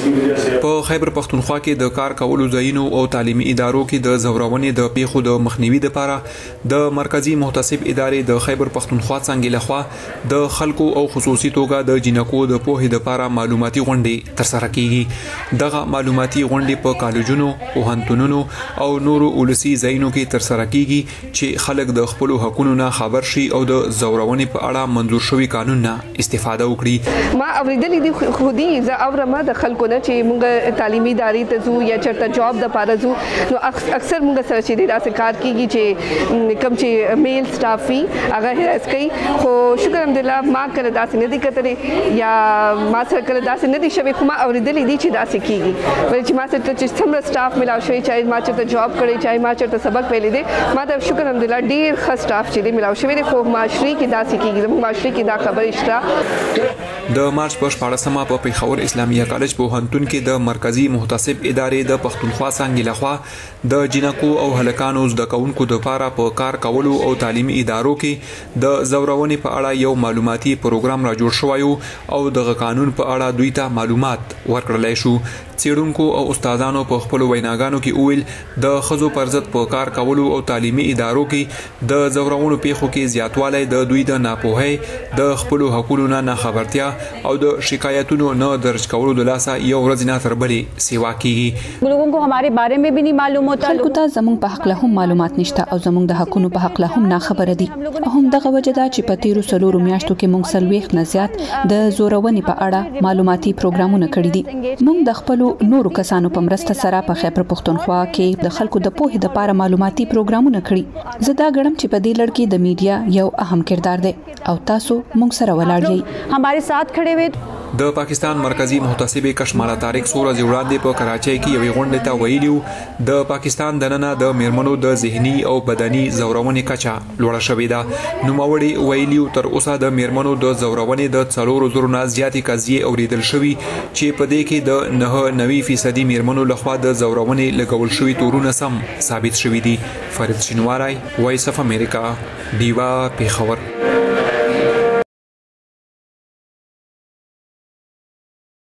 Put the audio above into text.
په خیبر پختونخوا کې د کار کولو ځایونو او تعلیمي ادارو کې د زورونې د پیښو د مخنیوي لپاره د مرکزی محتسب ادارې د خیبر پختونخوا څنګه لخوا د خلکو او خصوصي توګه د جنکو د پوهې لپاره معلوماتي غونډې ترسره کیږي. دغه معلوماتي غونډې په کالجونو، پوهنتونونو او نورو ولسي ځایونو کې ترسره کیږي چې خلک د خپل حقوقو نه خبر شي او د زورونې په اړه منظور شوی قانون نه استفاده وکړي. ما اوریدلې دي خودي ز اورمه د خلکو نه چې موږ تعلیمي ادارې ته ځو یا چرته جاب د پاره ځو نو اکثر موږ سره چې داسې کار کیږي چې کم چې میل سټاف وي هغه هراس کوي. خو شکر الحمدلله ما کړه داسې نه دي کتلې یا ما سره کړه داسې نه دي شوی. خو ما اوریدلې دي چې داسې کیږي ولې چې ما سره چې څومره سټاف ملاو شوی چې ما چرته جاب کړی چې ما چرته سبق ویلې دي ما ته شکر الحمدلله ډیر ښه سټاف چې دي ملاو شوی دي. خو معاشري کې داسې کیږي زموږ معاشري کې دا خبرې شته. د مارچ په 14مه په پیښور اسلامیه کالج پوهنتون کې د مرکزی محتسب ادارې د پختونخوا څنګه لخوا د جنکو او هلکانو زده کوونکو لپاره په کار کولو او تعلیمي ادارو کې د زورونې په اړه یو معلوماتي پروګرام را جوړ شوی او د قانون په اړه دوی ته معلومات ورکړل شو. څېړونکو او استادانو په خپل ویناګانو کې ویل د خزو پر ضد په کار کولو او تعلیمي ادارو کې د زورونو پیښو کې زیاتوالی د دوی د ناپوهۍ، د خپل حقوقو نه خبرتیا او د شکایتونو نه درج کولو د لاسه یو ورځ نه تر بلې سیوا کیږي. لوگوں کو ہمارے بارے میں بھی نہیں معلوم ہوتا. خلکو ته زموږ په حق له هم معلومات نشته او زموږ د حقونو په حق له هم نه خبره دي. هم دغه وجه ده چې په تیرو څلورو میاشتو کې موږ 40 نه زیات د زورونې په اړه معلوماتي پروګرامونه کړي دي. موږ د خپل نورو کسانو په مرسته سره په خیبر پختونخوا کې د خلکو د پوهې لپاره معلوماتي پروګرامونه کړي. زه دا ګڼم چې په دې لړ کې د میډیا یو اهم کردار دی او تاسو موږ سره ولاړ یئ. ہمارے ساتھ کھڑے ہوئے. د پاکستان مرکزی محتسب کشماله طارق سور از وړاندې په کراچۍ کې یوې غونډې ته ویلیو د پاکستان دننه د میرمنو د ذهني او بدني زورونې کچه لوړه شوې ده. نوموړي ویلیو تر اوسه د میرمنو د زورونې د 400 نه زیاتې قضیې اوریدل شوي چې په دې کې د 99% میرمنو لخوا د زورونې لګول شوي تورونه سم ثابت شوي دي. فرید شینواری، وایس اف امریکا، ډیوا، پیښور.